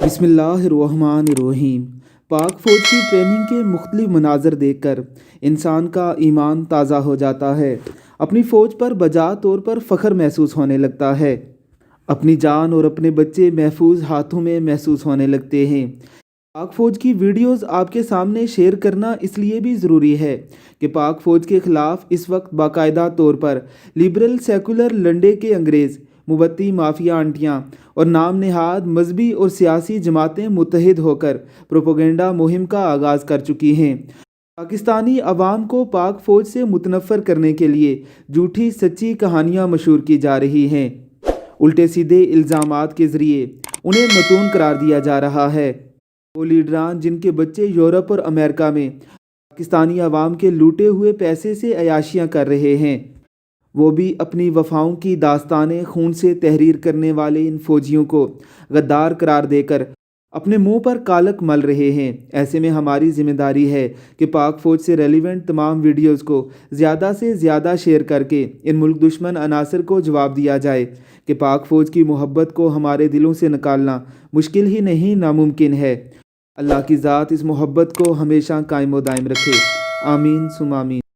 बिस्मिल्लाहिर्रहमानिर्रहीम। पाक फ़ौज की ट्रेनिंग के मुख्तलिफ मनाज़र देख कर इंसान का ईमान ताज़ा हो जाता है। अपनी फ़ौज पर बजा तौर पर फ़ख्र महसूस होने लगता है। अपनी जान और अपने बच्चे महफूज हाथों में महसूस होने लगते हैं। पाक फ़ौज की वीडियोस आपके सामने शेयर करना इसलिए भी ज़रूरी है कि पाक फ़ौज के ख़िलाफ़ इस वक्त बाकायदा तौर पर लिबरल सेकुलर लंडे के अंग्रेज़ मुबत्ती माफिया आंटियाँ और नाम नेहाद मजहबी और सियासी जमातें मुत्तहिद होकर प्रोपोगेंडा मुहिम का आगाज़ कर चुकी हैं। पाकिस्तानी अवाम को पाक फ़ौज से मुतनफ़र करने के लिए झूठी सच्ची कहानियाँ मशहूर की जा रही हैं। उल्टे सीधे इल्ज़ामात के ज़रिए उन्हें मतून करार दिया जा रहा है। वो लीडरान जिनके बच्चे यूरोप और अमेरिका में पाकिस्तानी अवाम के लूटे हुए पैसे से अयाशियाँ कर रहे हैं, वो भी अपनी वफ़ाओं की दास्तानें खून से तहरीर करने वाले इन फ़ौजियों को गद्दार करार देकर अपने मुंह पर कालक मल रहे हैं। ऐसे में हमारी ज़िम्मेदारी है कि पाक फ़ौज से रेलिवेंट तमाम वीडियोज़ को ज़्यादा से ज़्यादा शेयर करके इन मुल्क दुश्मन अनासर को जवाब दिया जाए कि पाक फ़ौज की मोहब्बत को हमारे दिलों से निकालना मुश्किल ही नहीं नामुमकिन है। अल्लाह की ज़ात इस मोहब्बत को हमेशा कायम व दायम रखे। आमीन सुम आमीन।